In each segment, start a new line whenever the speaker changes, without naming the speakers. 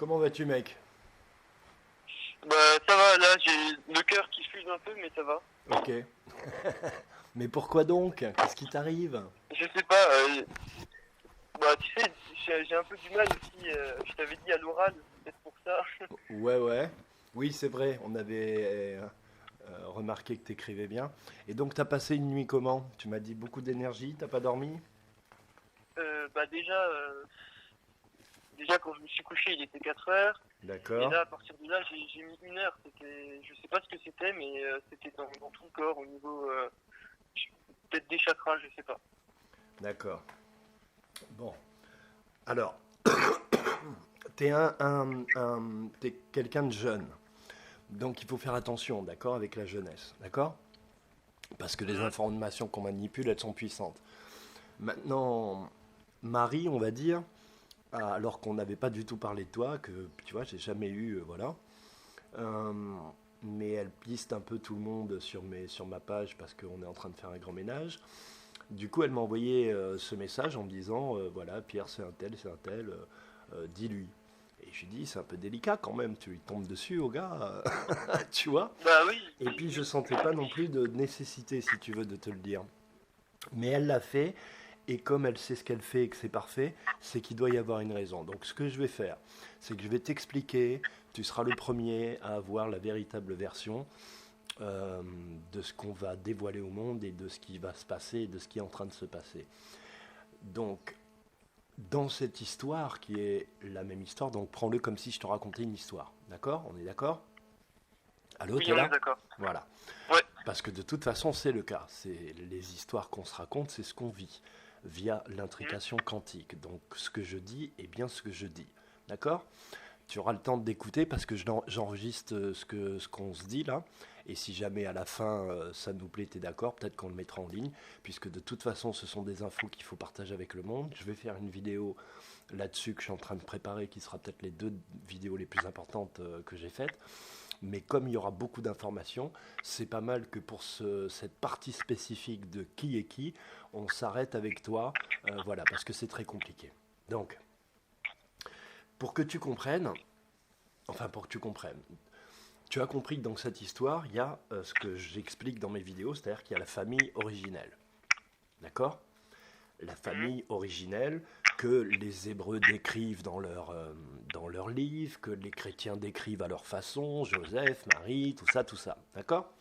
Comment vas-tu, mec?
Bah ça va, là j'ai le cœur qui fuse un peu, mais ça va.
Ok. Mais pourquoi donc? Qu'est-ce qui t'arrive?
Je sais pas, bah tu sais, j'ai un peu du mal aussi, je t'avais dit à l'oral, c'est peut-être pour ça.
Ouais, ouais. Oui, c'est vrai, on avait remarqué que t'écrivais bien. Et donc, t'as passé une nuit comment? Tu m'as dit beaucoup d'énergie, t'as pas dormi?
Bah déjà quand je me suis couché il était 4 heures, et
D'accord,
là à partir de là j'ai mis 1 heure, je sais pas ce que c'était, mais c'était dans tout le corps, au niveau, peut-être des chakras, je sais pas.
d'accord. Bon, alors, t'es quelqu'un de jeune. Donc, il faut faire attention, d'accord, avec la jeunesse, d'accord? Parce que les
Mhm.
informations qu'on manipule, elles sont puissantes. Maintenant, Marie, on va dire, alors qu'on n'avait pas du tout parlé de toi, que tu vois, j'ai jamais eu, voilà. Euh, mais elle piste un peu tout le monde sur ma page parce qu'on est en train de faire un grand ménage. Du coup, elle m'a envoyé ce message en me disant, voilà, Pierre, c'est un tel, dis-lui. Et je lui dis, c'est un peu délicat quand même, tu lui tombes dessus au gars, tu vois.
Bah oui,
Et puis, je
oui.
sentais pas non plus de nécessité, si tu veux, de te le dire. Mais elle l'a fait, et comme elle sait ce qu'elle fait et que c'est parfait, c'est qu'il doit y avoir une raison. Donc ce que je vais faire, c'est que je vais t'expliquer, tu seras le premier à avoir la véritable version euh, de ce qu'on va dévoiler au monde et de ce qui va se passer et de ce qui est en train de se passer. Donc, dans cette histoire qui est la même histoire, donc prends-le comme si je te racontais une histoire. D'accord? On est d'accord? Allô,
Oui,
t'es
on est
là?
d'accord.
Voilà.
Ouais.
Parce que de toute façon, c'est le cas. C'est les histoires qu'on se raconte, c'est ce qu'on vit via
Mhm.
l'intrication quantique. Donc, ce que je dis est bien ce que je dis. D'accord? Tu auras le temps d'écouter parce que j'enregistre ce qu'on se dit là. Et si jamais à la fin ça nous plaît, tu es d'accord, peut-être qu'on le mettra en ligne, puisque de toute façon ce sont des infos qu'il faut partager avec le monde. Je vais faire une vidéo là-dessus que je suis en train de préparer, qui sera peut-être les deux vidéos les plus importantes que j'ai faites. Mais comme il y aura beaucoup d'informations, c'est pas mal que pour cette partie spécifique de qui est qui, on s'arrête avec toi, voilà, parce que c'est très compliqué. Donc, pour que tu comprennes, enfin pour que tu comprennes, tu as compris que dans cette histoire, il y a ce que j'explique dans mes vidéos, c'est-à-dire qu'il y a la famille originelle. D'accord? La
Mhm.
famille originelle que les Hébreux décrivent dans leur livre, que les chrétiens décrivent à leur façon, Joseph, Marie, tout ça. D'accord?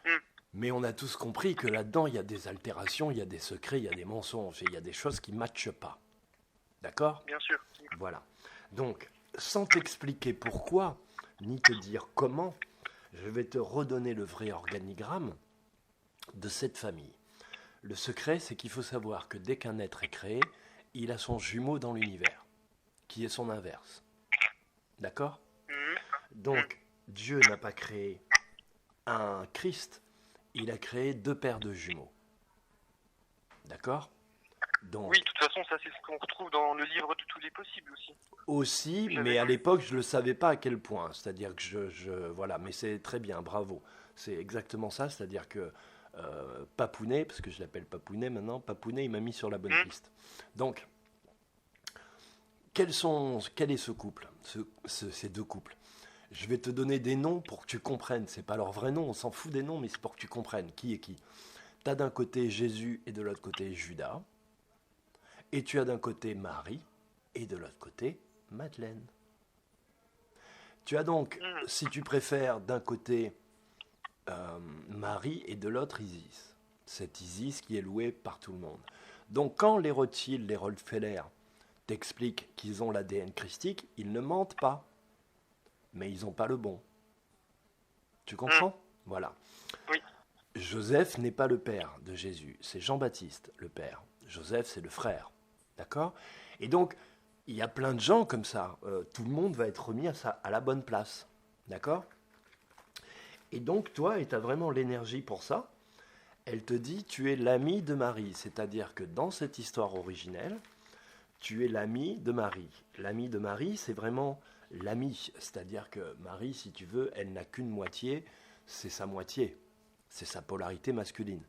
Mhm.
Mais on a tous compris que là-dedans, il y a des altérations, il y a des secrets, il y a des mensonges, et il y a des choses qui ne matchent pas. D'accord?
Bien sûr.
Voilà. Donc, sans t'expliquer pourquoi, ni te dire comment, je vais te redonner le vrai organigramme de cette famille. Le secret, c'est qu'il faut savoir que dès qu'un être est créé, il a son jumeau dans l'univers, qui est son inverse. D'accord?
Mhm. Mhm.
Donc, Dieu n'a pas créé un Christ, il a créé deux paires de jumeaux. D'accord?
Oui, de
Donc,
toute façon, ça c'est ce qu'on retrouve dans le livre de tous les possibles aussi,
aussi,
que j'avais
mais à
lu.
l'époque, je ne le savais pas à quel point. C'est-à-dire que voilà, mais c'est très bien, bravo. C'est exactement ça, c'est-à-dire que Papounet, parce que je l'appelle Papounet maintenant, Papounet, il m'a mis sur la bonne
Mhm.
piste. Donc, quel est ce couple, ces deux couples? Je vais te donner des noms pour que tu comprennes. C'est pas leur vrai nom, on s'en fout des noms, mais c'est pour que tu comprennes qui est qui. Tu as d'un côté Jésus et de l'autre côté Judas, et tu as d'un côté Marie et de l'autre côté Madeleine. Tu as donc,
Mhm.
si tu préfères, d'un côté Marie et de l'autre Isis. Cette Isis qui est louée par tout le monde. Donc quand les Rothschild, les Rockefeller t'expliquent qu'ils ont l'ADN christique, ils ne mentent pas, mais ils n'ont pas le bon. Tu
Mhm.
comprends? Voilà.
Oui.
Joseph n'est pas le père de Jésus, c'est Jean-Baptiste le père. Joseph, c'est le frère. D'accord? Et donc, il y a plein de gens comme ça. Tout le monde va être remis à la bonne place. D'accord? Et donc, toi, et tu as vraiment l'énergie pour ça, elle te dit, tu es l'ami de Marie. C'est-à-dire que dans cette histoire originelle, tu es l'ami de Marie. L'ami de Marie, c'est vraiment l'ami. C'est-à-dire que Marie, si tu veux, elle n'a qu'une moitié, c'est sa moitié. C'est sa polarité masculine.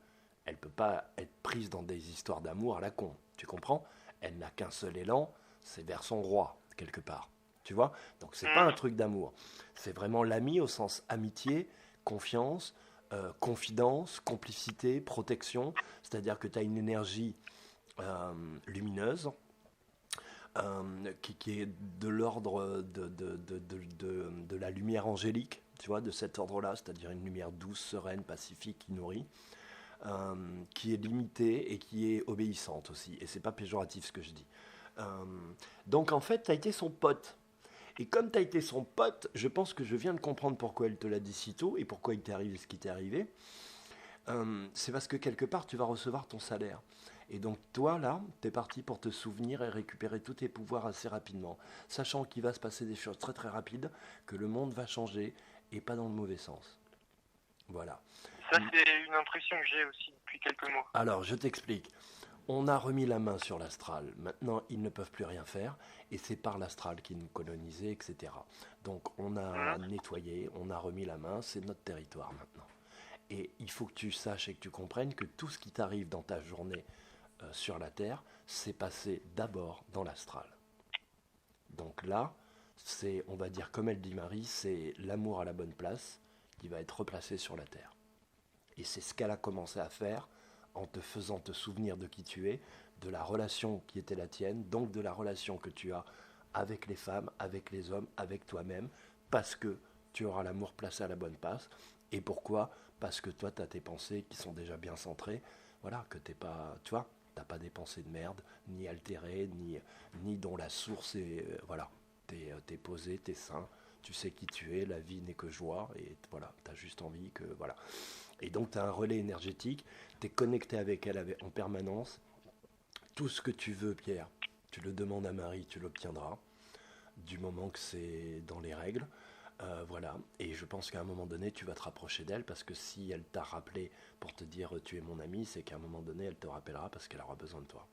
Elle ne peut pas être prise dans des histoires d'amour à la con. Tu comprends? Elle n'a qu'un seul élan, c'est vers son roi, quelque part. Tu vois? Donc c'est pas un truc d'amour. C'est vraiment l'ami au sens amitié, confiance, confidence, complicité, protection. C'est-à-dire que tu as une énergie euh, lumineuse qui est de l'ordre de la lumière angélique, tu vois, de cet ordre-là, c'est-à-dire une lumière douce, sereine, pacifique, qui nourrit, qui est limitée et qui est obéissante aussi. Et c'est pas péjoratif ce que je dis. Euh, donc en fait, tu as été son pote. Et comme tu as été son pote, je pense que je viens de comprendre pourquoi elle te l'a dit si tôt et pourquoi il t'est arrivé ce qui t'est arrivé. C'est parce que quelque part, tu vas recevoir ton salaire. Et donc toi, là, tu es parti pour te souvenir et récupérer tous tes pouvoirs assez rapidement, sachant qu'il va se passer des choses très très rapides, que le monde va changer, et pas dans le mauvais sens. Voilà.
Ça, c'est une impression que j'ai aussi depuis quelques mois.
Alors, je t'explique. On a remis la main sur l'astral. Maintenant, ils ne peuvent plus rien faire. Et c'est par l'astral qu'ils nous colonisaient, etc. Donc, on a nettoyé, on a remis la main. C'est notre territoire maintenant. Et il faut que tu saches et que tu comprennes que tout ce qui t'arrive dans ta journée sur la Terre, s'est passé d'abord dans l'astral. Donc là, c'est, on va dire, comme elle dit Marie, c'est l'amour à la bonne place qui va être replacé sur la Terre. Et c'est ce qu'elle a commencé à faire en te faisant te souvenir de qui tu es, de la relation qui était la tienne, donc de la relation que tu as avec les femmes, avec les hommes, avec toi-même, parce que tu auras l'amour placé à la bonne place. Et pourquoi? Parce que toi, tu as tes pensées qui sont déjà bien centrées. Voilà, que t'es pas, tu vois, t'as pas des pensées de merde, ni altérées, ni dont la source est, voilà, t'es posé, t'es sain, tu sais qui tu es, la vie n'est que joie, et voilà, t'as juste envie que, voilà. Et donc, tu as un relais énergétique, tu es connecté avec elle en permanence. Tout ce que tu veux, Pierre, tu le demandes à Marie, tu l'obtiendras, du moment que c'est dans les règles. Voilà. Et je pense qu'à un moment donné, tu vas te rapprocher d'elle, parce que si elle t'a rappelé pour te dire tu es mon ami, c'est qu'à un moment donné, elle te rappellera parce qu'elle aura besoin de toi.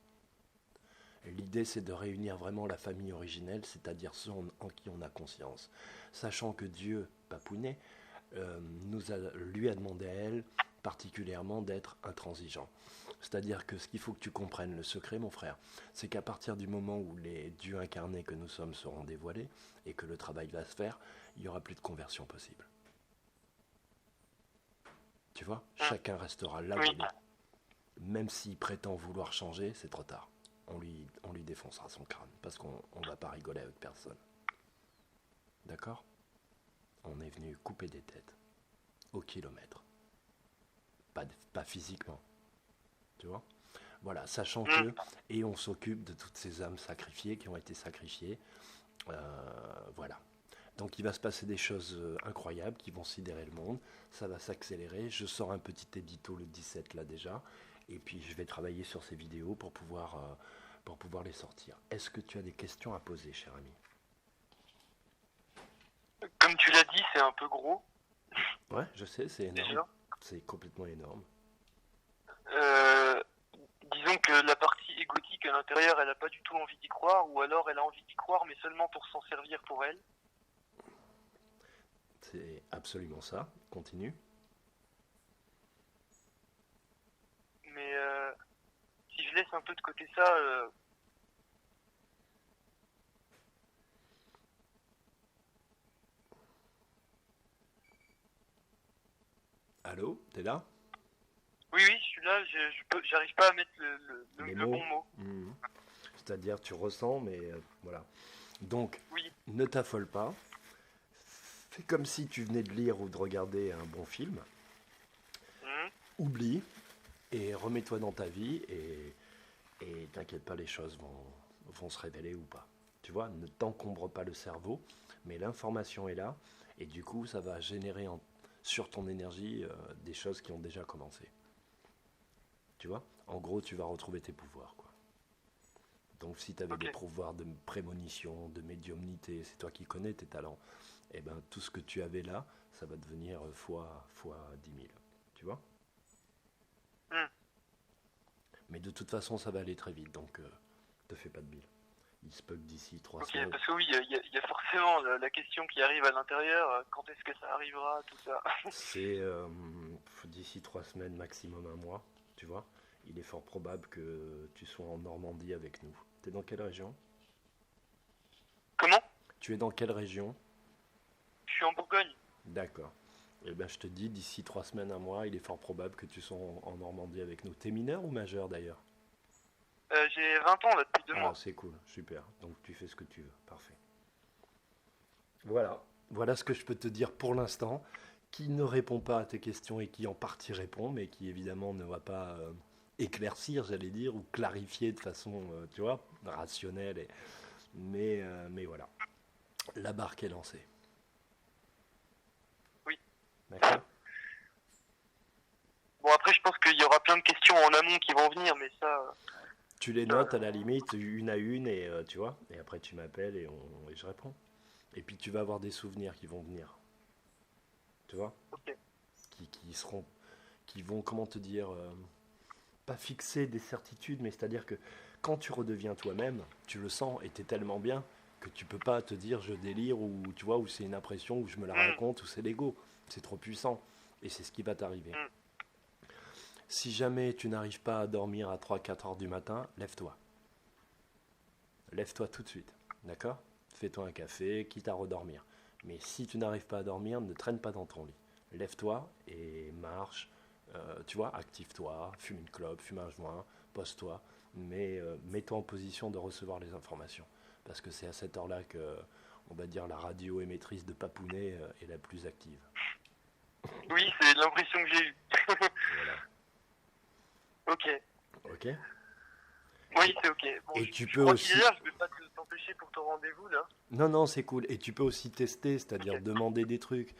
L'idée, c'est de réunir vraiment la famille originelle, c'est-à-dire ceux en qui on a conscience. Sachant que Dieu, Papounet, lui a demandé à elle particulièrement d'être intransigeant. C'est-à-dire que ce qu'il faut que tu comprennes, le secret, mon frère, c'est qu'à partir du moment où les dieux incarnés que nous sommes seront dévoilés et que le travail va se faire, il n'y aura plus de conversion possible. Tu vois, chacun restera là où il est. Même s'il prétend vouloir changer, c'est trop tard. On lui défoncera son crâne parce qu'on ne va pas rigoler avec personne. D'accord? On est venu couper des têtes au kilomètre. Pas physiquement. Tu vois? Voilà, sachant que, et on s'occupe de toutes ces âmes sacrifiées qui ont été sacrifiées. Voilà. Donc il va se passer des choses incroyables qui vont sidérer le monde. Ça va s'accélérer. Je sors un petit édito le 17 là déjà. Et puis je vais travailler sur ces vidéos pour pouvoir les sortir. Est-ce que tu as des questions à poser, cher ami?
Comme tu l'as dit, c'est un peu gros.
Ouais, je sais, c'est énorme.
Déjà.
C'est complètement énorme.
Disons que la partie égotique à l'intérieur, elle n'a pas du tout envie d'y croire, ou alors elle a envie d'y croire, mais seulement pour s'en servir pour elle.
C'est absolument ça. Continue.
Mais si je laisse un peu de côté ça,
Allô, t'es là?
oui, je suis là, j'arrive pas à mettre
Les
le
mots.
bon mot.
C'est-à-dire, tu ressens, mais voilà. Donc,
Oui.
ne t'affole pas. Fais comme si tu venais de lire ou de regarder un bon film. Oublie et remets-toi dans ta vie et t'inquiète pas, les choses vont se révéler ou pas. Tu vois, ne t'encombre pas le cerveau, mais l'information est là et du coup, ça va générer sur ton énergie des choses qui ont déjà commencé. Tu vois, en gros, tu vas retrouver tes pouvoirs, quoi. Donc si tu avais des pouvoirs de prémonition, de médiumnité, c'est toi qui connais tes talents, et ben tout ce que tu avais là, ça va devenir fois 10 000. Tu vois? Mais de toute façon, ça va aller très vite, donc te fais pas de bile. Il se peut que d'ici 3 semaines...
Parce que oui, il y a forcément la question qui arrive à l'intérieur, quand est-ce que ça arrivera, tout ça.
C'est d'ici 3 semaines, maximum un mois, tu vois? Il est fort probable que tu sois en Normandie avec nous. T'es dans quelle région?
Comment?
Tu es dans quelle région?
Je suis en Bourgogne.
D'accord. Eh ben, je te dis, d'ici 3 semaines, un mois, il est fort probable que tu sois en Normandie avec nous. T'es mineur ou majeur d'ailleurs?
J'ai 20 ans là depuis 2
Ah,
mois.
c'est cool, super. Donc tu fais ce que tu veux, parfait. Voilà. Voilà ce que je peux te dire pour l'instant, qui ne répond pas à tes questions et qui en partie répond, mais qui évidemment ne va pas éclaircir, j'allais dire, ou clarifier de façon, tu vois, rationnelle. Mais voilà, la barque est lancée.
Oui.
D'accord.
Bon, après, je pense qu'il y aura plein de questions en amont qui vont venir, mais ça.
Tu les notes à la limite, une à une, et tu vois, et après tu m'appelles et je réponds. Et puis tu vas avoir des souvenirs qui vont venir, tu vois,
Ok.
qui seront, qui vont, comment te dire, pas fixer des certitudes, mais c'est-à-dire que quand tu redeviens toi-même, tu le sens et t'es tellement bien que tu peux pas te dire je délire ou tu vois, ou c'est une impression, ou je me la
Hmm,
raconte, ou c'est l'ego. C'est trop puissant. Et c'est ce qui va t'arriver.
hmm.
Si jamais tu n'arrives pas à dormir à 3 4 heures du matin, lève-toi. Lève-toi tout de suite. D'accord? Fais-toi un café, quitte à redormir. Mais si tu n'arrives pas à dormir, ne traîne pas dans ton lit. Lève-toi et marche. Tu vois, active-toi, fume une clope, fume un joint, pose-toi. Mais mets-toi en position de recevoir les informations. Parce que c'est à cette heure-là que, on va dire, la radio émettrice de Papounet est la plus active.
Oui, c'est l'impression que j'ai eue.
Voilà.
Ok.
Ok?
Oui, c'est ok. Bon,
Et
je,
tu
je
peux
crois qu'il est
aussi.
là, je vais pas t'empêcher pour ton rendez-vous là.
Non, non, c'est cool. Et tu peux aussi tester, c'est-à-dire
Ok.
demander des trucs.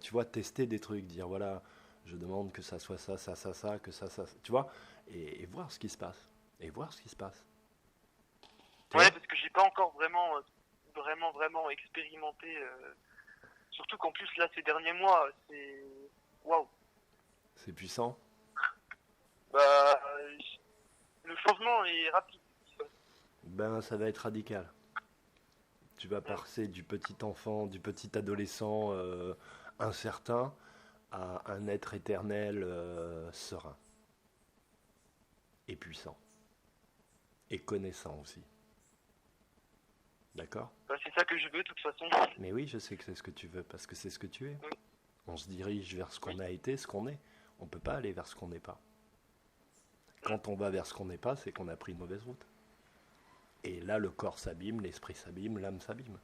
Tu vois, tester des trucs, dire voilà, je demande que ça soit ça, ça, ça, ça, que ça, tu vois, et voir ce qui se passe. Et voir ce qui se passe. Tu
Ouais,
vois?
parce que j'ai pas encore vraiment expérimenté. Surtout qu'en plus là, ces derniers mois, c'est waouh.
C'est puissant.
Bah, le changement est rapide.
Ben, ça va être radical. Tu vas passer du petit enfant, du petit adolescent incertain à un être éternel serein et puissant et connaissant aussi. D'accord?
Bah, c'est ça que je veux de toute façon.
Mais oui, je sais que c'est ce que tu veux parce que c'est ce que tu es.
Oui,
On se dirige vers ce qu'on
oui.
a été, ce qu'on est. On ne peut pas aller vers ce qu'on n'est pas. Quand on va vers ce qu'on n'est pas, c'est qu'on a pris une mauvaise route. Et là, le corps s'abîme, l'esprit s'abîme, l'âme s'abîme.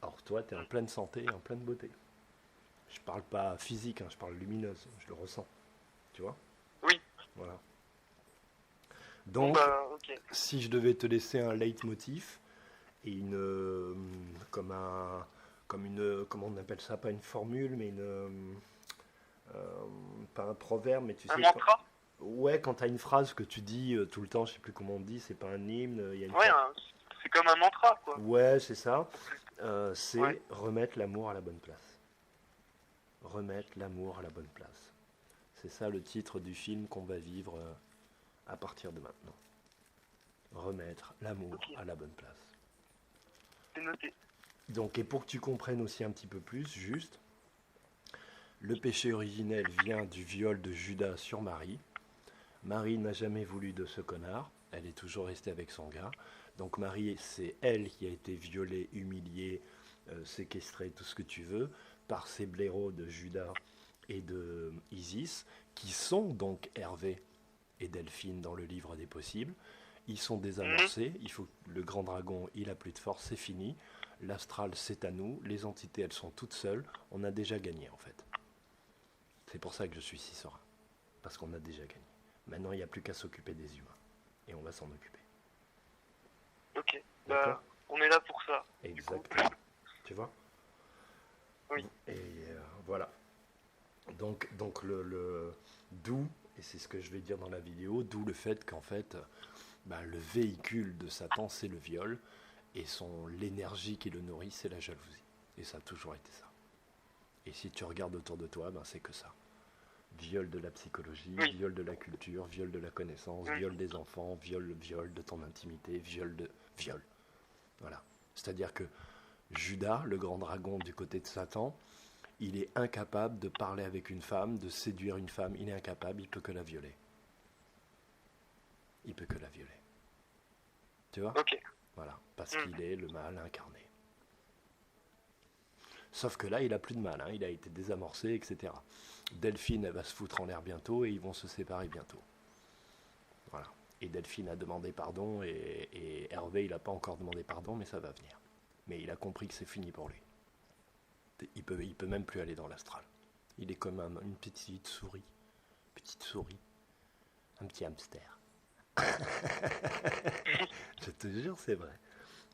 Or, toi, tu es en pleine santé, en pleine beauté. Je parle pas physique, hein, je parle lumineuse, je le ressens. Tu vois?
Oui.
Voilà.
Bon
Donc,
bah, ok.
si je devais te laisser un leitmotiv et une. Comme un. Comme une. Comment on appelle ça? Pas une formule, mais une. Pas un proverbe, mais tu
Un
sais.
mantra?
Ouais, quand tu as une phrase que tu dis tout le temps, je sais plus comment on dit, c'est pas un hymne, il y a une
Ouais,
phrase.
c'est comme un mantra quoi.
Ouais, c'est ça.
Ouais.
C'est remettre l'amour à la bonne place. Remettre l'amour à la bonne place. C'est ça le titre du film qu'on va vivre à partir de maintenant. Remettre l'amour
Ok.
à la bonne place.
C'est noté.
Donc, et pour que tu comprennes aussi un petit peu plus, juste, le péché originel vient du viol de Judas sur Marie. Marie n'a jamais voulu de ce connard. Elle est toujours restée avec son gars. Donc Marie, c'est elle qui a été violée, humiliée, séquestrée, tout ce que tu veux, par ces blaireaux de Judas et de Isis, qui sont donc Hervé et Delphine dans le livre des possibles. Ils sont
Mhm.
désamorcés. Il faut le grand dragon, il a plus de force, c'est fini. L'astral, c'est à nous. Les entités, elles sont toutes seules. On a déjà gagné en fait. C'est pour ça que je suis si serein. Parce qu'on a déjà gagné. Maintenant, il n'y a plus qu'à s'occuper des humains. Et on va s'en occuper.
Ok.
D'accord?
Bah, on est là pour ça. Du coup.
Exactement. Tu vois?
Oui.
Et voilà. Donc d'où, et c'est ce que je vais dire dans la vidéo, d'où le fait qu'en fait, bah, le véhicule de Satan, c'est le viol. Et l'énergie qui le nourrit, c'est la jalousie. Et ça a toujours été ça. Et si tu regardes autour de toi, ben, c'est que ça. Viol de la psychologie,
Oui.
viol de la culture, viol de la connaissance,
Mhm.
viol des enfants, viol de ton intimité, viol. Voilà. C'est-à-dire que Judas, le grand dragon du côté de Satan, il est incapable de parler avec une femme, de séduire une femme. Il est incapable, il peut que la violer. Il peut que la violer. Tu vois?
Ok.
Voilà. Parce
Mhm.
qu'il est le mal incarné. Sauf que là, il a plus de mal, hein, il a été désamorcé, etc. Delphine, elle va se foutre en l'air bientôt et ils vont se séparer bientôt. Voilà. Et Delphine a demandé pardon et Hervé, il n'a pas encore demandé pardon, mais ça va venir. Mais il a compris que c'est fini pour lui. Il peut même plus aller dans l'astral. Il est comme une petite souris. Petite souris. Un petit hamster. Je te jure, c'est vrai.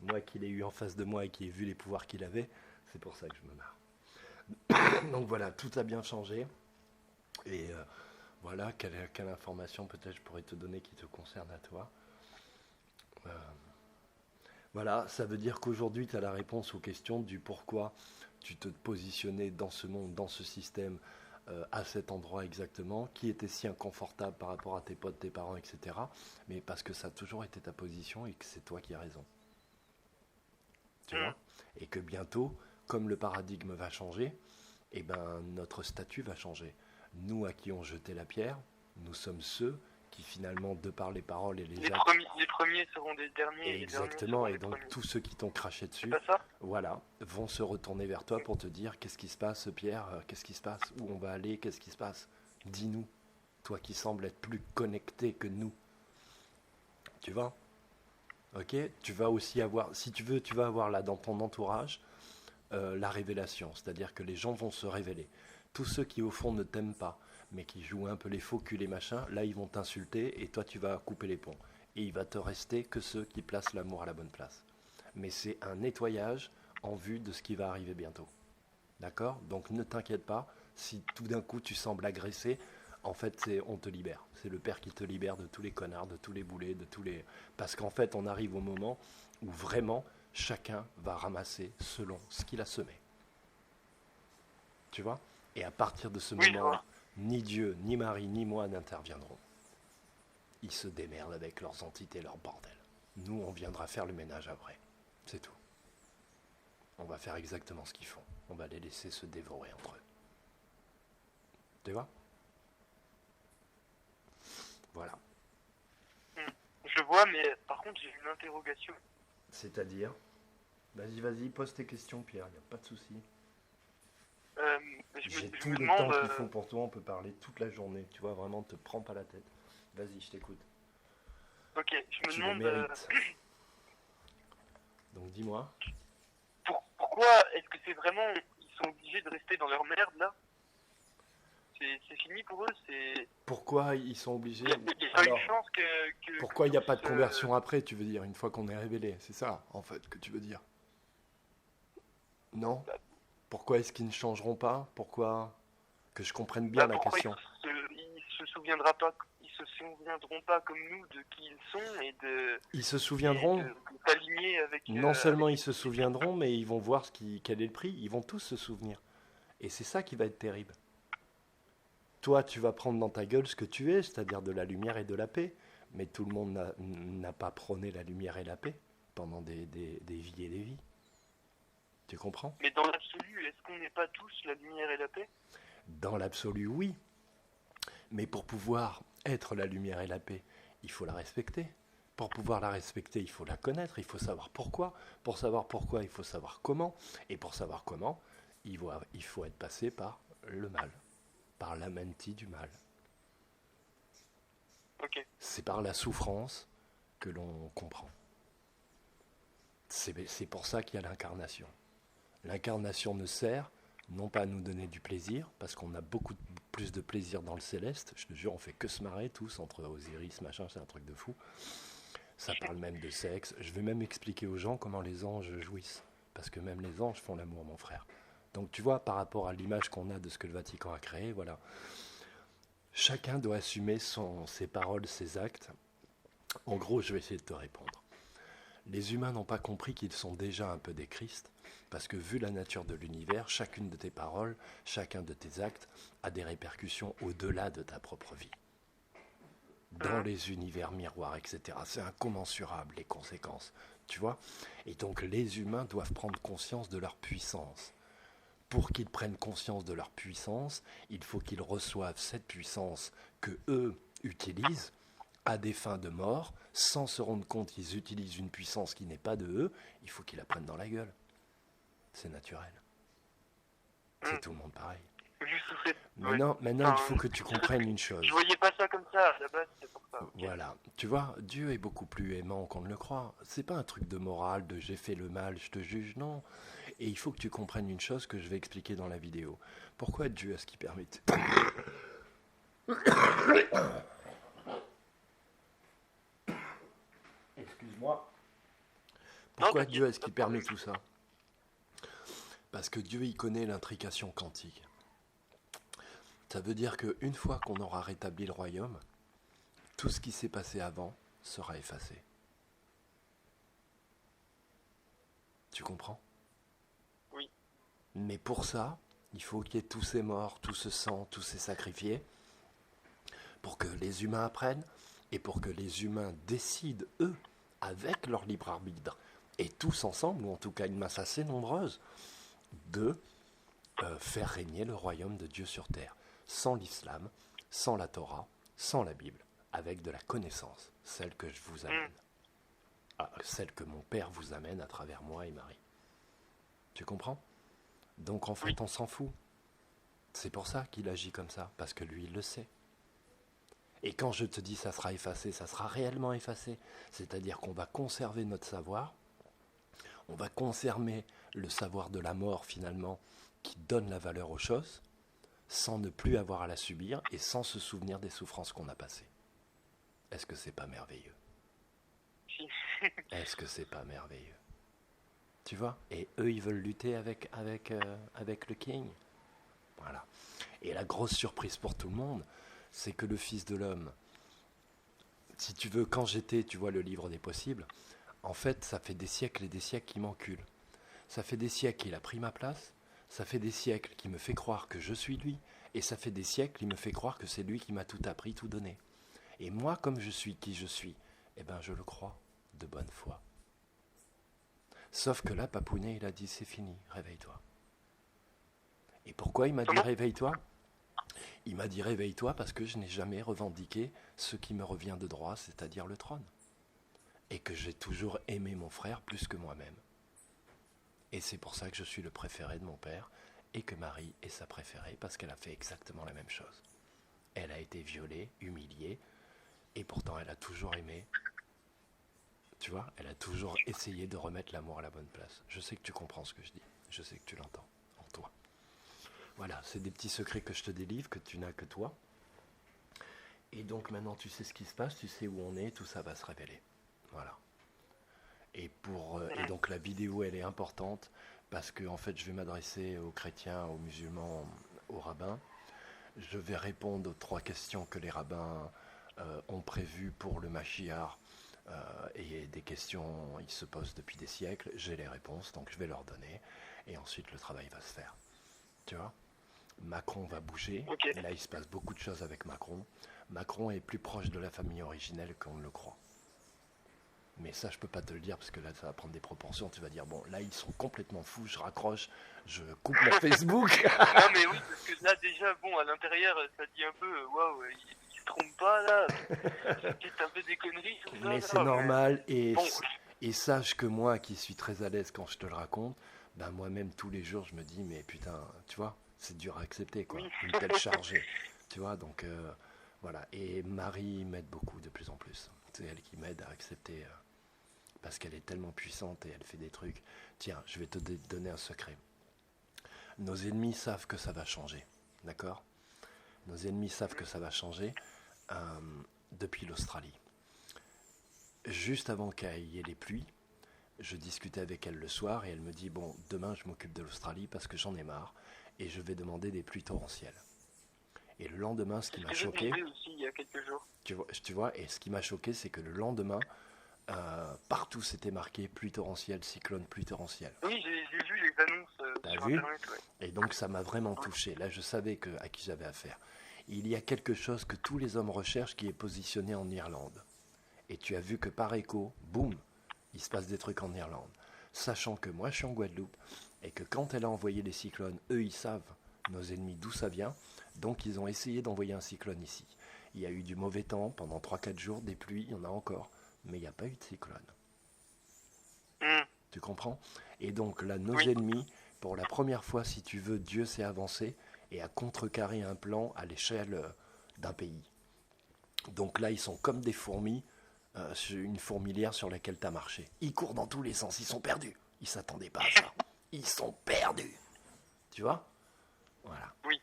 Moi qui l'ai eu en face de moi et qui ai vu les pouvoirs qu'il avait, c'est pour ça que je me marre. Donc voilà, tout a bien changé. Et voilà, quelle information peut-être je pourrais te donner qui te concerne à toi. Voilà, ça veut dire qu'aujourd'hui, tu as la réponse aux questions du pourquoi tu te positionnais dans ce monde, dans ce système, à cet endroit exactement, qui était si inconfortable par rapport à tes potes, tes parents, etc. Mais parce que ça a toujours été ta position et que c'est toi qui as raison. Tu vois ? Et que bientôt, comme le paradigme va changer, eh ben, notre statut va changer. Nous à qui on jetait la pierre, nous sommes ceux qui finalement, de par les paroles et les actes...
Les premiers seront des derniers.
Exactement, et donc
premiers.
tous ceux qui t'ont craché dessus,
C'est pas ça ?
voilà, vont se retourner vers toi pour te dire qu'est-ce qui se passe, Pierre, qu'est-ce qui se passe, où on va aller, qu'est-ce qui se passe. Dis-nous, toi qui sembles être plus connecté que nous. Tu vois ? Ok ? Tu vas aussi avoir, si tu veux, tu vas avoir là dans ton entourage la révélation, c'est-à-dire que les gens vont se révéler. Tous ceux qui au fond ne t'aiment pas, mais qui jouent un peu les faux culs, les machins, là ils vont t'insulter et toi tu vas couper les ponts. Et il va te rester que ceux qui placent l'amour à la bonne place. Mais c'est un nettoyage en vue de ce qui va arriver bientôt. D'accord ? Donc ne t'inquiète pas, si tout d'un coup tu sembles agressé, en fait on te libère. C'est le Père qui te libère de tous les connards, de tous les boulets, de tous les... Parce qu'en fait on arrive au moment où vraiment chacun va ramasser selon ce qu'il a semé. Tu vois ? Et à partir de ce moment-là, ni Dieu, ni Marie, ni moi n'interviendront. Ils se démerdent avec leurs entités, leurs bordels. Nous, on viendra faire le ménage après. C'est tout. On va faire exactement ce qu'ils font. On va les laisser se dévorer entre eux. Tu vois ? Voilà.
Je vois, mais par contre, j'ai une interrogation.
C'est-à-dire ? Vas-y, pose tes questions, Pierre, il n'y a pas de souci. J'ai tout le temps qu'il faut pour toi, on peut parler toute la journée. Tu vois, vraiment, te prends pas la tête. Vas-y, je t'écoute.
Ok, je me
tu
demande...
le mérites. Donc dis-moi.
Pourquoi est-ce que c'est vraiment... Ils sont obligés de rester dans leur merde, là ? C'est fini pour eux, c'est...
Pourquoi ils sont obligés...
Il y a une chance que
pourquoi il n'y a pas de conversion après, tu veux dire, une fois qu'on est révélé ? C'est ça, en fait, que tu veux dire ? Non ? Pourquoi est-ce qu'ils ne changeront pas ? Pourquoi ? Que je comprenne bien la question.
Ils se souviendront pas comme nous de qui ils sont et de...
Ils se souviendront.
De s'aligner avec...
Non seulement ils se souviendront, mais ils vont voir quel est le prix. Ils vont tous se souvenir. Et c'est ça qui va être terrible. Toi, tu vas prendre dans ta gueule ce que tu es, c'est-à-dire de la lumière et de la paix. Mais tout le monde n'a pas prôné la lumière et la paix pendant des vies et des vies. Tu comprends ?
Mais dans l'absolu, est-ce qu'on n'est pas tous la lumière et la paix ?
Dans l'absolu, oui. Mais pour pouvoir être la lumière et la paix, il faut la respecter. Pour pouvoir la respecter, il faut la connaître, il faut savoir pourquoi. Pour savoir pourquoi, il faut savoir comment. Et pour savoir comment, il faut être passé par le mal, par l'amenti du mal.
Okay.
C'est par la souffrance que l'on comprend. C'est pour ça qu'il y a l'incarnation. L'incarnation ne sert non pas à nous donner du plaisir, parce qu'on a beaucoup plus de plaisir dans le céleste. Je te jure, on fait que se marrer tous, entre Osiris, machin, c'est un truc de fou. Ça parle même de sexe. Je vais même expliquer aux gens comment les anges jouissent. Parce que même les anges font l'amour, mon frère. Donc tu vois, par rapport à l'image qu'on a de ce que le Vatican a créé, voilà. Chacun doit assumer ses paroles, ses actes. En gros, je vais essayer de te répondre. Les humains n'ont pas compris qu'ils sont déjà un peu des Christ, parce que vu la nature de l'univers, chacune de tes paroles, chacun de tes actes a des répercussions au-delà de ta propre vie. Dans les univers miroirs, etc. C'est incommensurable, les conséquences, tu vois ? Et donc les humains doivent prendre conscience de leur puissance. Pour qu'ils prennent conscience de leur puissance, il faut qu'ils reçoivent cette puissance que eux utilisent à des fins de mort, sans se rendre compte qu'ils utilisent une puissance qui n'est pas de eux. Il faut qu'ils la prennent dans la gueule. C'est naturel. C'est tout le monde pareil.
Juste sous cette...
Maintenant, il faut que tu comprennes une chose.
Je voyais pas ça comme ça, à la base, c'est pour ça.
Voilà. Tu vois, Dieu est beaucoup plus aimant qu'on ne le croit. C'est pas un truc de morale, de j'ai fait le mal, je te juge, non. Et il faut que tu comprennes une chose que je vais expliquer dans la vidéo. Pourquoi Dieu a ce qui permet... Excuse-moi. Pourquoi Dieu a ce qui permet tout ça? Parce que Dieu, il connaît l'intrication quantique. Ça veut dire qu'une fois qu'on aura rétabli le royaume, tout ce qui s'est passé avant sera effacé. Tu comprends?
Oui.
Mais pour ça, il faut qu'il y ait tous ces morts, tout ce sang, tous ces sacrifiés, pour que les humains apprennent et pour que les humains décident, eux, avec leur libre arbitre, et tous ensemble, ou en tout cas une masse assez nombreuse, de faire régner le royaume de Dieu sur terre, sans l'islam, sans la Torah, sans la Bible, avec de la connaissance, celle que je vous amène, celle que mon père vous amène à travers moi et Marie. Tu comprends? Donc en fait, on s'en fout. C'est pour ça qu'il agit comme ça, parce que lui, il le sait. Et quand je te dis ça sera effacé, ça sera réellement effacé. C'est-à-dire qu'on va conserver notre savoir, on va conserver le savoir de la mort finalement, qui donne la valeur aux choses, sans ne plus avoir à la subir et sans se souvenir des souffrances qu'on a passées. Est-ce que c'est pas merveilleux? Est-ce que c'est pas merveilleux? Tu vois? Et eux, ils veulent lutter avec le King. Voilà. Et la grosse surprise pour tout le monde, c'est que le Fils de l'homme, si tu veux, quand j'étais, tu vois, le livre des possibles, en fait, ça fait des siècles et des siècles qu'il m'encule. Ça fait des siècles qu'il a pris ma place, ça fait des siècles qu'il me fait croire que je suis lui, et ça fait des siècles qu'il me fait croire que c'est lui qui m'a tout appris, tout donné. Et moi, comme je suis qui je suis, eh ben je le crois de bonne foi. Sauf que là, Papounet, il a dit c'est fini, réveille-toi. Et pourquoi il m'a dit réveille-toi? Il m'a dit réveille-toi parce que je n'ai jamais revendiqué ce qui me revient de droit, c'est-à-dire le trône. Et que j'ai toujours aimé mon frère plus que moi-même. Et c'est pour ça que je suis le préféré de mon père et que Marie est sa préférée parce qu'elle a fait exactement la même chose. Elle a été violée, humiliée et pourtant elle a toujours aimé. Tu vois, elle a toujours essayé de remettre l'amour à la bonne place. Je sais que tu comprends ce que je dis. Je sais que tu l'entends en toi. Voilà, c'est des petits secrets que je te délivre, que tu n'as que toi. Et donc maintenant tu sais ce qui se passe, tu sais où on est, tout ça va se révéler. Voilà. Et donc la vidéo, elle est importante parce que en fait, je vais m'adresser aux chrétiens, aux musulmans, aux rabbins. Je vais répondre aux 3 questions que les rabbins ont prévues pour le Mashiach. Et des questions, ils se posent depuis des siècles. J'ai les réponses, donc je vais leur donner. Et ensuite, le travail va se faire. Tu vois? Macron va bouger.
Okay.
Là, il se passe beaucoup de choses avec Macron. Macron est plus proche de la famille originelle qu'on ne le croit. Mais ça, je peux pas te le dire parce que là, ça va prendre des proportions. Tu vas dire, bon, là, ils sont complètement fous, je raccroche, je coupe mon Facebook.
Non, mais oui, parce que là, déjà, bon, à l'intérieur, ça dit un peu, waouh, il se trompe pas, là. C'est peut-être un peu des conneries, tout ça.
Mais c'est normal. Et sache que moi, qui suis très à l'aise quand je te le raconte, ben moi-même, tous les jours, je me dis, mais putain, tu vois, c'est dur à accepter, quoi. Une telle chargée. Tu vois, donc, voilà. Et Marie m'aide beaucoup, de plus en plus. C'est elle qui m'aide à accepter... parce qu'elle est tellement puissante et elle fait des trucs. Tiens, je vais te donner un secret. Nos ennemis savent que ça va changer, d'accord? Nos ennemis savent que ça va changer depuis l'Australie. Juste avant qu'il y ait les pluies, je discutais avec elle le soir et elle me dit, bon, demain je m'occupe de l'Australie parce que j'en ai marre et je vais demander des pluies torrentielles. Et le lendemain, ce qui m'a choqué...
aussi, il y a quelques jours.
Tu vois, et ce qui m'a choqué, c'est que le lendemain, partout c'était marqué pluie torrentielle, cyclone, pluie torrentielle.
Oui, j'ai vu les annonces sur Internet. Ouais.
Et donc ça m'a vraiment touché. Là, je savais à qui j'avais affaire. Il y a quelque chose que tous les hommes recherchent qui est positionné en Irlande. Et tu as vu que par écho, boum, il se passe des trucs en Irlande. Sachant que moi, je suis en Guadeloupe et que quand elle a envoyé les cyclones, eux, ils savent, nos ennemis, d'où ça vient. Donc, ils ont essayé d'envoyer un cyclone ici. Il y a eu du mauvais temps pendant 3-4 jours, des pluies, il y en a encore. Mais il n'y a pas eu de cyclone. Tu comprends? Et donc là, nos ennemis, pour la première fois, si tu veux, Dieu s'est avancé et a contrecarré un plan à l'échelle d'un pays. Donc là, ils sont comme des fourmis sur une fourmilière sur laquelle tu as marché. Ils courent dans tous les sens, ils sont perdus. Ils s'attendaient pas à ça. Ils sont perdus. Tu vois? Voilà.
Oui.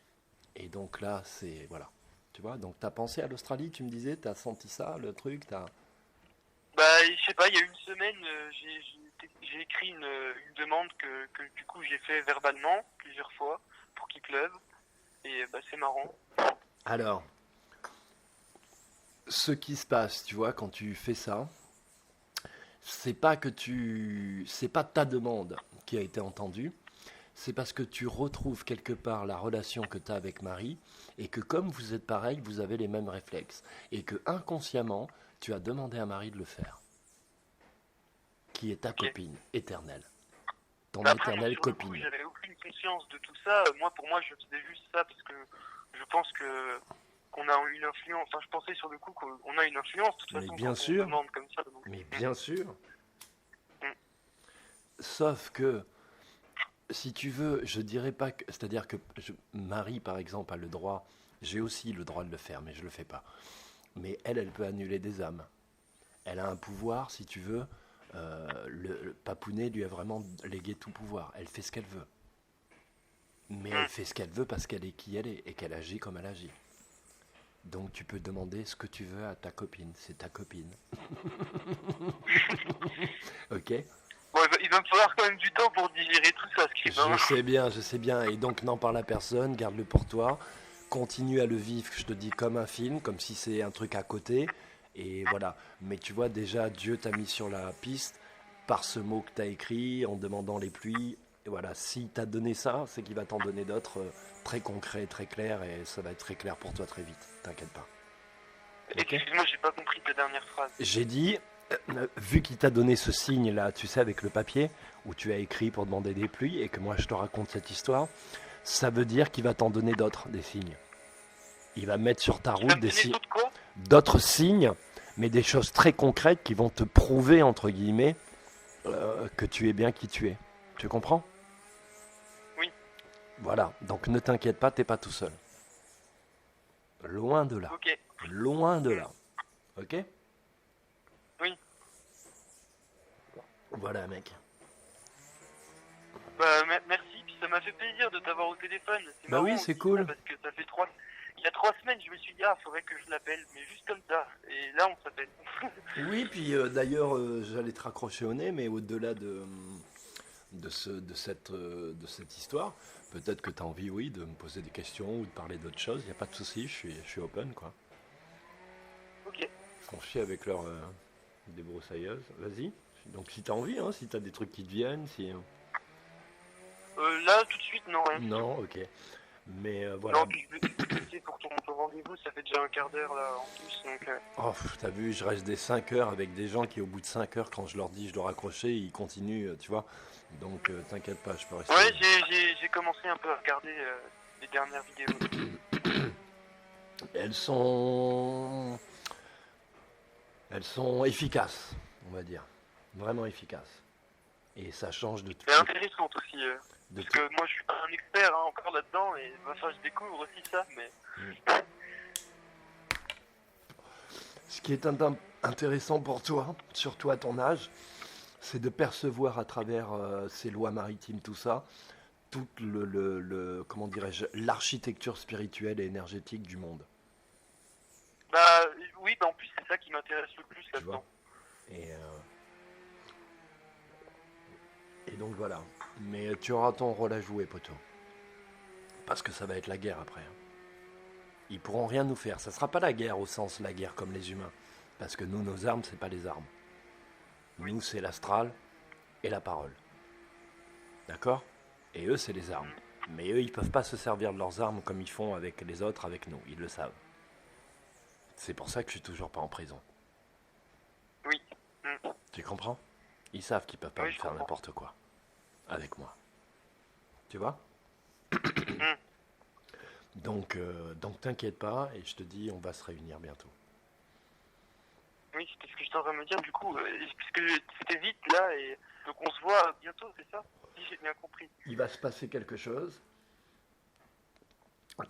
Et donc là, c'est... Voilà. Tu vois? Donc tu as pensé à l'Australie, tu me disais, tu as senti ça, le truc, t'as...
Bah, je sais pas, il y a une semaine, j'ai écrit une demande que du coup j'ai fait verbalement plusieurs fois pour qu'il pleuve. Et bah, c'est marrant.
Alors, ce qui se passe, tu vois, quand tu fais ça, c'est pas que c'est pas ta demande qui a été entendue, c'est parce que tu retrouves quelque part la relation que tu as avec Marie et que comme vous êtes pareil, vous avez les mêmes réflexes et que inconsciemment, tu as demandé à Marie de le faire, qui est ta
Ok.
copine éternelle, ton
Bah, après,
éternelle
sur le coup,
copine.
j'avais aucune conscience de tout ça. Pour moi, je faisais juste ça parce que je pense qu'on a une influence. Enfin, je pensais sur le coup qu'on a une influence de toute
Mais
façon
bien
quand on
sûr,
demande comme ça. Donc.
mais bien sûr.
Mm.
Sauf que si tu veux, je dirais pas que. C'est-à-dire que Marie, par exemple, a le droit. J'ai aussi le droit de le faire, mais je le fais pas. Mais elle peut annuler des âmes. Elle a un pouvoir, si tu veux. Le Papounet lui a vraiment légué tout pouvoir. Elle fait ce qu'elle veut. Mais elle fait ce qu'elle veut parce qu'elle est qui elle est et qu'elle agit comme elle agit. Donc tu peux demander ce que tu veux à ta copine. C'est ta copine. Ok?
Bon, il va me falloir quand même du temps pour digérer tout ça, ce qui est
Je sais bien, je sais bien. Et donc n'en parle à personne, garde-le pour toi. Continue à le vivre, je te dis, comme un film, comme si c'est un truc à côté. Et voilà. Mais tu vois, déjà, Dieu t'a mis sur la piste par ce mot que tu as écrit, en demandant les pluies. Et voilà, s'il t'a donné ça, c'est qu'il va t'en donner d'autres très concrets, très clairs. Et ça va être très clair pour toi très vite. T'inquiète pas. Ok?
Excuse-moi, j'ai pas compris ta dernière phrase.
J'ai dit, vu qu'il t'a donné ce signe-là, tu sais, avec le papier, où tu as écrit pour demander des pluies, et que moi je te raconte cette histoire, ça veut dire qu'il va t'en donner d'autres, des signes. Il va mettre sur ta
Tu vas
route
me donner d'autres quoi?
d'autres signes, mais des choses très concrètes qui vont te prouver, entre guillemets, que tu es bien qui tu es. Tu comprends?
Oui.
Voilà, donc ne t'inquiète pas, t'es pas tout seul. Loin de là.
Ok.
Loin de là. Ok?
Oui.
Voilà, mec.
Bah, merci. Puis ça m'a fait plaisir de t'avoir au téléphone. C'est
Bah oui,
marrant
c'est
aussi,
cool.
ça, parce que ça fait il y a 3 semaines, je me suis dit, ah, faudrait que je l'appelle, mais juste comme ça. Et là, on s'appelle.
Oui, puis d'ailleurs, j'allais te raccrocher au nez, mais au-delà de cette histoire, peut-être que tu as envie, oui, de me poser des questions ou de parler d'autres choses. Il n'y a pas de souci, je suis open, quoi.
Ok.
On chie avec leur débroussailleuse. Vas-y. Donc si tu as envie, hein, si tu as des trucs qui te viennent, si...
Là, tout de suite, non, rien du tout.
Non, ok. Mais voilà.
Non, puis je vais te laisser pour ton rendez-vous, ça fait déjà un quart d'heure là en plus, donc.
Oh, t'as vu, je reste des 5 heures avec des gens qui, au bout de 5 heures, quand je leur dis je dois raccrocher, ils continuent, tu vois. Donc t'inquiète pas, je peux rester.
Ouais, j'ai commencé un peu à regarder les dernières vidéos.
Elles sont efficaces, on va dire. Vraiment efficaces. Et ça change de tout.
C'est intéressant aussi,
De
parce
tout.
que moi je suis pas un expert hein, encore là-dedans, et enfin je découvre aussi ça, mais.
Ce qui est intéressant pour toi, surtout à ton âge, c'est de percevoir à travers ces lois maritimes, tout ça, toute comment dirais-je, l'architecture spirituelle et énergétique du monde.
Bah oui, bah en plus c'est ça qui m'intéresse le plus
Tu vois.
là-dedans.
Et donc voilà. Mais tu auras ton rôle à jouer, poteau. Parce que ça va être la guerre après. Hein. Ils pourront rien nous faire. Ça sera pas la guerre au sens la guerre comme les humains. Parce que nous, nos armes, c'est pas les armes. Nous, c'est l'astral et la parole. D'accord? Et eux, c'est les armes. Mais eux, ils peuvent pas se servir de leurs armes comme ils font avec les autres, avec nous. Ils le savent. C'est pour ça que je suis toujours pas en prison.
Oui.
Tu comprends? Ils savent qu'ils peuvent pas
Oui,
me
je
faire
comprends.
n'importe quoi. Avec moi. Tu vois? Donc t'inquiète pas, et je te dis, on va se réunir bientôt.
Oui, c'était ce que j'étais en train de me dire du coup, parce que c'était vite là, et donc on se voit bientôt, c'est ça? dit, j'ai bien compris.
Il va se passer quelque chose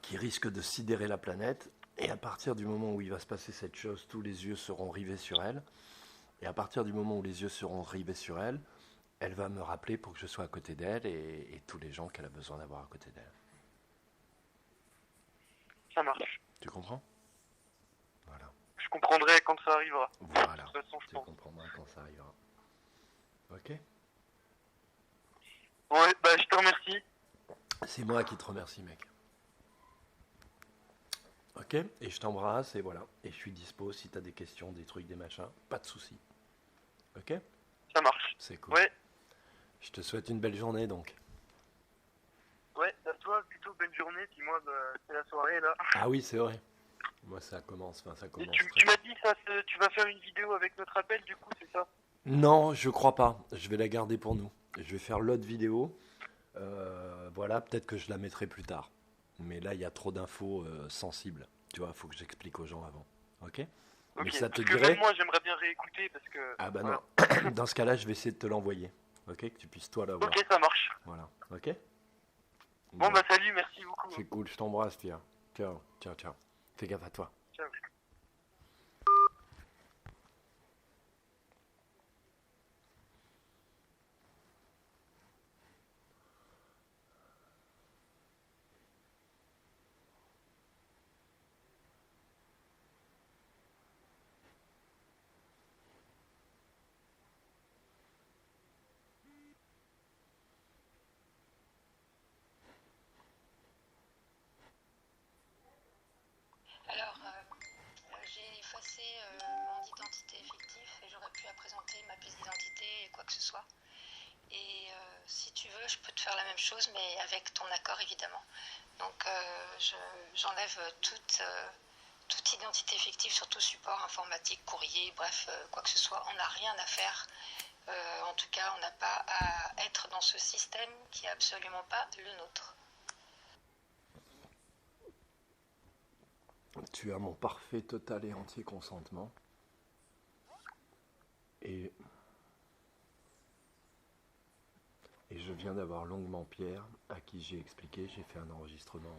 qui risque de sidérer la planète. Et à partir du moment où il va se passer cette chose, tous les yeux seront rivés sur elle. Et à partir du moment où les yeux seront rivés sur elle, elle va me rappeler pour que je sois à côté d'elle et tous les gens qu'elle a besoin d'avoir à côté d'elle.
Ça marche.
Tu comprends? Voilà.
Je comprendrai quand ça arrivera.
Voilà.
De toute façon, je
Tu
pense.
comprendras quand ça arrivera. Ok?
Ouais, bah je te remercie.
C'est moi qui te remercie, mec. Ok? Et je t'embrasse et voilà. Et je suis dispo si t'as des questions, des trucs, des machins. Pas de soucis. Ok?
Ça marche.
C'est cool.
Ouais,
Je te souhaite une belle journée donc.
ouais, à toi plutôt bonne journée, puis moi bah, c'est la soirée là.
Ah oui, c'est vrai. Moi, ça commence. Enfin, ça
Et
commence.
tu m'as dit ça, tu vas faire une vidéo avec notre appel du coup, c'est ça?
Non, je crois pas. Je vais la garder pour nous. Je vais faire l'autre vidéo. Voilà, peut-être que je la mettrai plus tard. Mais là, il y a trop d'infos sensibles. Tu vois, il faut que j'explique aux gens avant. Ok?
Ok,
Mais ça te
parce que
dirait?
même moi j'aimerais bien réécouter parce que...
Ah bah
voilà.
non. Dans ce cas-là, je vais essayer de te l'envoyer. Ok? Que tu puisses toi l'avoir.
Ok, ça marche.
Voilà. Ok?
Bon bah salut, merci beaucoup.
C'est cool. Je t'embrasse, Pierre. Ciao, ciao, ciao. Fais gaffe à toi.
Ciao.
Alors, j'ai effacé mon identité effective et j'aurais pu présenter ma pièce d'identité et quoi que ce soit. Et si tu veux, je peux te faire la même chose, mais avec ton accord évidemment. Donc, j'enlève toute identité fictive sur tout support informatique, courrier, bref, quoi que ce soit. On n'a rien à faire. En tout cas, on n'a pas à être dans ce système qui n'est absolument pas le nôtre.
Tu as mon parfait, total et entier consentement. Et je viens d'avoir longuement Pierre, à qui j'ai expliqué, j'ai fait un enregistrement